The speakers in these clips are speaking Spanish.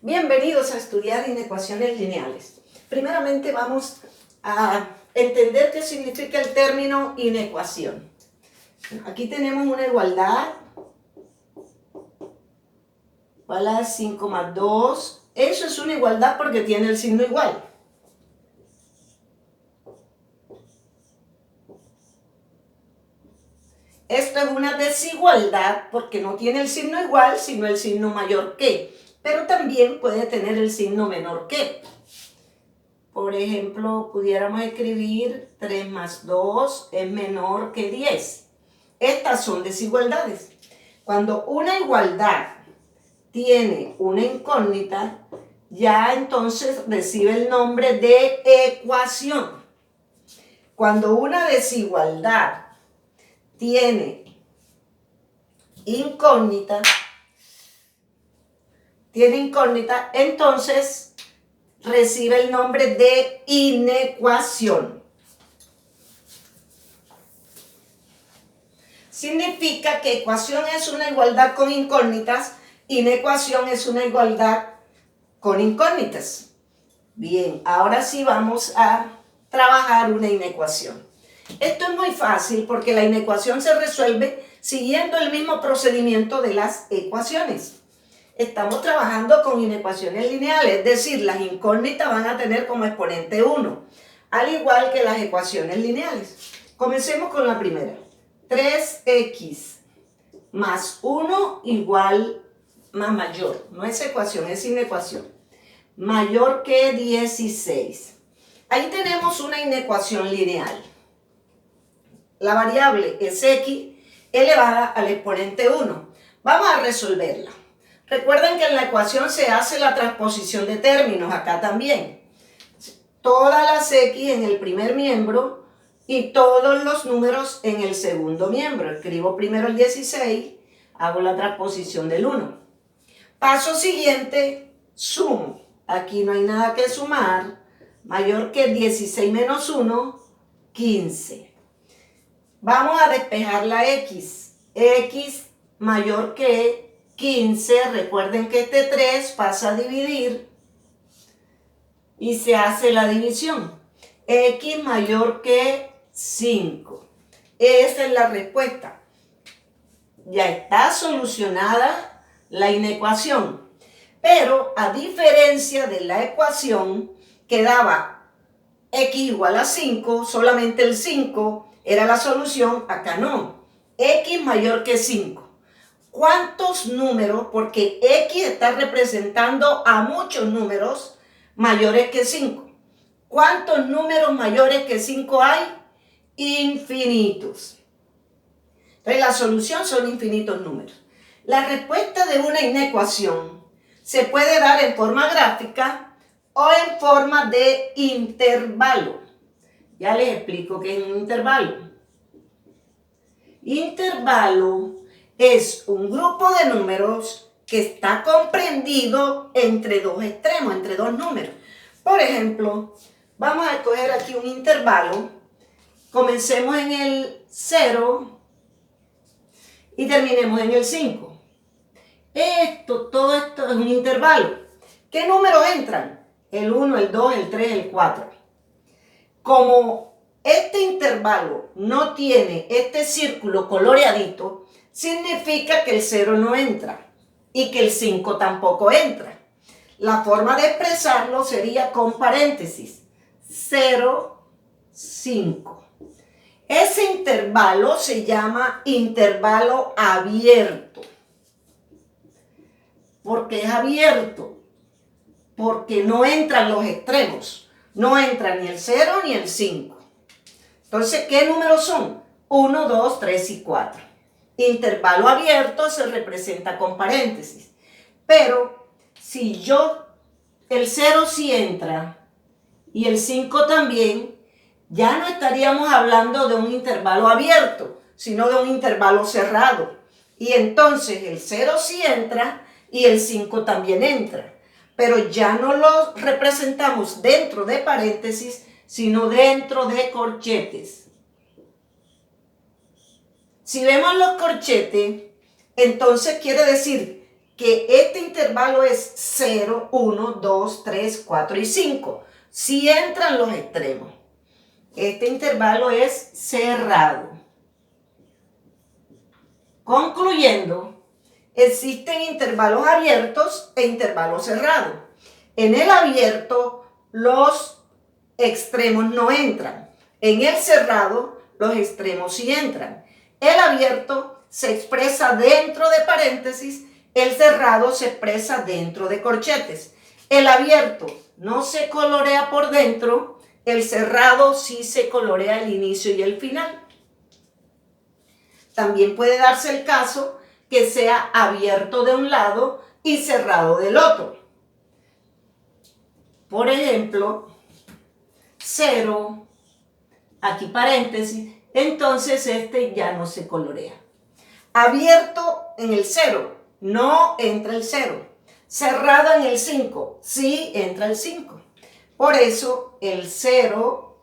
Bienvenidos a estudiar inecuaciones lineales. Primeramente vamos a entender qué significa el término inecuación. Aquí tenemos una igualdad, igual a 5 más 2. Eso es una igualdad porque tiene el signo igual. Esto es una desigualdad porque no tiene el signo igual, sino el signo mayor que. Pero también puede tener el signo menor que. Por ejemplo, pudiéramos escribir 3 más 2 es menor que 10. Estas son desigualdades. Cuando una igualdad tiene una incógnita, ya entonces recibe el nombre de ecuación. Cuando una desigualdad tiene incógnita, entonces recibe el nombre de inecuación. Significa que ecuación es una igualdad con incógnitas, inecuación es una igualdad con incógnitas. Bien, ahora sí vamos a trabajar una inecuación. Esto es muy fácil porque la inecuación se resuelve siguiendo el mismo procedimiento de las ecuaciones. Estamos trabajando con inecuaciones lineales, es decir, las incógnitas van a tener como exponente 1, al igual que las ecuaciones lineales. Comencemos con la primera. 3x más 1 igual más mayor, no es ecuación, es inecuación, mayor que 16. Ahí tenemos una inecuación lineal. La variable es x elevada al exponente 1. Vamos a resolverla. Recuerden que en la ecuación se hace la transposición de términos, acá también. Todas las x en el primer miembro y todos los números en el segundo miembro. Escribo primero el 16, hago la transposición del 1. Paso siguiente, sumo. Aquí no hay nada que sumar. Mayor que 16 menos 1, 15. Vamos a despejar la x. X mayor que 15, recuerden que este 3 pasa a dividir y se hace la división. X mayor que 5. Esa es la respuesta. Ya está solucionada la inecuación. Pero a diferencia de la ecuación que daba x igual a 5, solamente el 5 era la solución, acá no. X mayor que 5. ¿Cuántos números? Porque x está representando a muchos números mayores que 5. ¿Cuántos números mayores que 5 hay? Infinitos. Entonces la solución son infinitos números. La respuesta de una inecuación se puede dar en forma gráfica o en forma de intervalo. Ya les explico qué es un intervalo. Intervalo es un grupo de números que está comprendido entre dos extremos, entre dos números. Por ejemplo, vamos a escoger aquí un intervalo. Comencemos en el 0 y terminemos en el 5. Todo esto es un intervalo. ¿Qué números entran? El 1, el 2, el 3, el 4. Como este intervalo no tiene este círculo coloreadito, significa que el 0 no entra y que el 5 tampoco entra. La forma de expresarlo sería con paréntesis. 0, 5. Ese intervalo se llama intervalo abierto. ¿Por qué es abierto? Porque no entran los extremos. No entra ni el 0 ni el 5. Entonces, ¿qué números son? 1, 2, 3 y 4. Intervalo abierto se representa con paréntesis. Pero si el 0 sí entra y el 5 también, ya no estaríamos hablando de un intervalo abierto, sino de un intervalo cerrado. Y entonces el 0 sí entra y el 5 también entra. Pero ya no lo representamos dentro de paréntesis, sino dentro de corchetes. Si vemos los corchetes, entonces quiere decir que este intervalo es 0, 1, 2, 3, 4 y 5. Si entran los extremos. Este intervalo es cerrado. Concluyendo, existen intervalos abiertos e intervalos cerrados. En el abierto, los extremos no entran. En el cerrado, los extremos sí entran. El abierto se expresa dentro de paréntesis, el cerrado se expresa dentro de corchetes. El abierto no se colorea por dentro, el cerrado sí se colorea el inicio y el final. También puede darse el caso que sea abierto de un lado y cerrado del otro. Por ejemplo, 0, aquí paréntesis, entonces este ya no se colorea. Abierto en el 0, no entra el 0. Cerrado en el 5, sí entra el 5. Por eso el 0,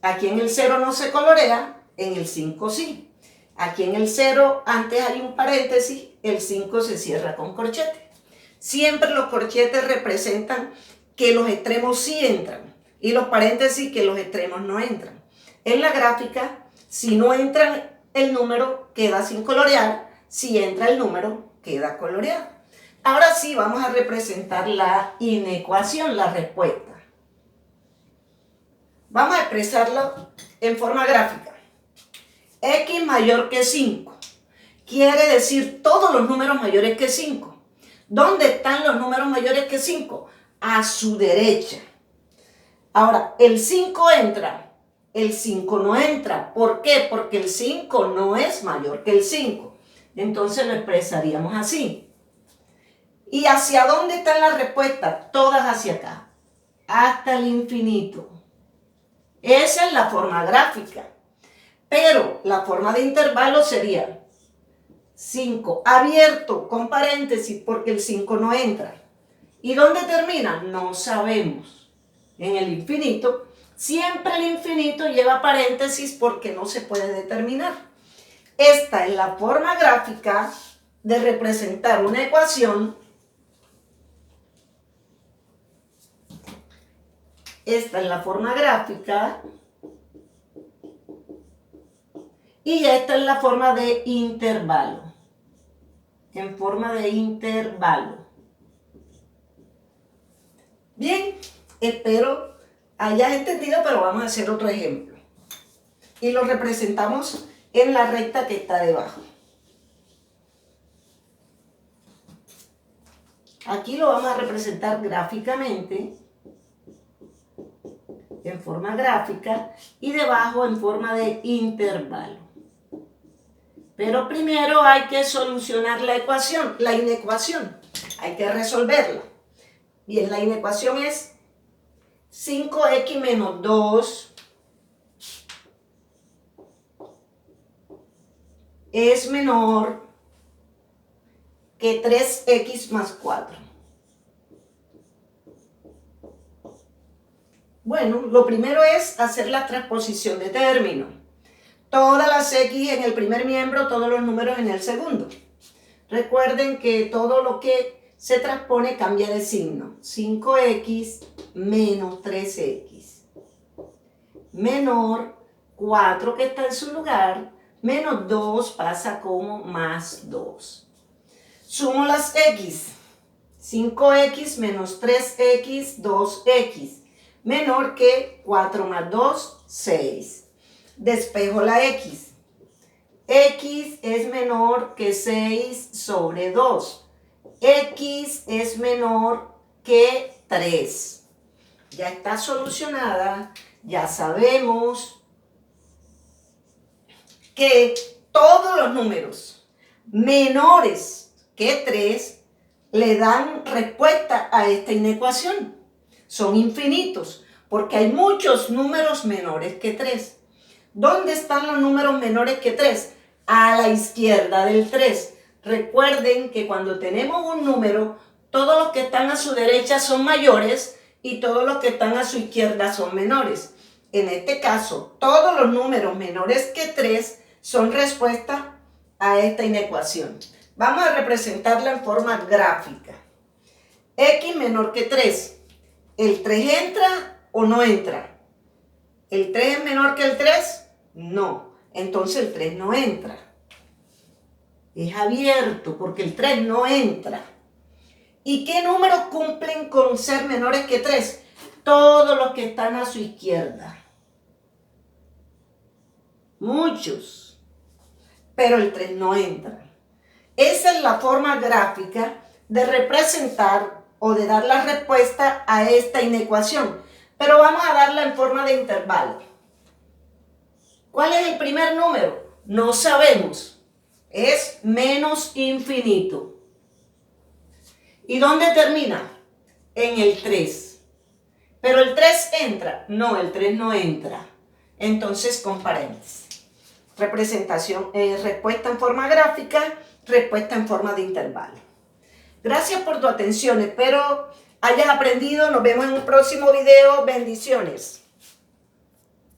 aquí en el 0 no se colorea, en el 5 sí. Aquí en el 0 antes hay un paréntesis, el 5 se cierra con corchete. Siempre los corchetes representan que los extremos sí entran y los paréntesis que los extremos no entran. En la gráfica, si no entra el número, queda sin colorear. Si entra el número, queda coloreado. Ahora sí vamos a representar la inecuación, la respuesta. Vamos a expresarlo en forma gráfica. X mayor que 5. Quiere decir todos los números mayores que 5. ¿Dónde están los números mayores que 5? A su derecha. Ahora, el 5 entra, el 5 no entra. ¿Por qué? Porque el 5 no es mayor que el 5. Entonces lo expresaríamos así. ¿Y hacia dónde están las respuestas? Todas hacia acá, hasta el infinito. Esa es la forma gráfica. Pero la forma de intervalo sería 5 abierto con paréntesis porque el 5 no entra. ¿Y dónde termina? No sabemos. En el infinito. Siempre el infinito lleva paréntesis porque no se puede determinar. Esta es la forma gráfica de representar una ecuación. Esta es la forma gráfica. Y esta es la forma de intervalo. En forma de intervalo. Bien, espero hayas entendido, pero vamos a hacer otro ejemplo. Y lo representamos en la recta que está debajo. Aquí lo vamos a representar gráficamente, en forma gráfica, y debajo en forma de intervalo. Pero primero hay que solucionar la ecuación, la inecuación. Hay que resolverla. Bien, la inecuación es 5x menos 2 es menor que 3x más 4. Bueno, lo primero es hacer la transposición de términos. Todas las x en el primer miembro, todos los números en el segundo. Recuerden que todo lo que se transpone cambia de signo. 5x menos 3x. Menor 4 que está en su lugar, menos 2 pasa como más 2. Sumo las x. 5x menos 3x, 2x. Menor que 4 más 2, 6. Despejo la x. X es menor que 6 sobre 2. X es menor que 3. Ya está solucionada. Ya sabemos que todos los números menores que 3 le dan respuesta a esta inecuación. Son infinitos, porque hay muchos números menores que 3. ¿Dónde están los números menores que 3? A la izquierda del 3. Recuerden que cuando tenemos un número, todos los que están a su derecha son mayores y todos los que están a su izquierda son menores. En este caso, todos los números menores que 3 son respuesta a esta inecuación. Vamos a representarla en forma gráfica. X menor que 3. ¿El 3 entra o no entra? ¿El 3 es menor que el 3? No. Entonces el 3 no entra. Es abierto porque el 3 no entra. ¿Y qué números cumplen con ser menores que 3? Todos los que están a su izquierda. Muchos. Pero el 3 no entra. Esa es la forma gráfica de representar o de dar la respuesta a esta inecuación. Pero vamos a darla en forma de intervalo. ¿Cuál es el primer número? No sabemos. Es menos infinito. ¿Y dónde termina? En el 3. ¿Pero el 3 entra? No, el 3 no entra. Entonces comparemos. Representación, respuesta en forma gráfica, respuesta en forma de intervalo. Gracias por tu atención. Espero hayas aprendido. Nos vemos en un próximo video. Bendiciones.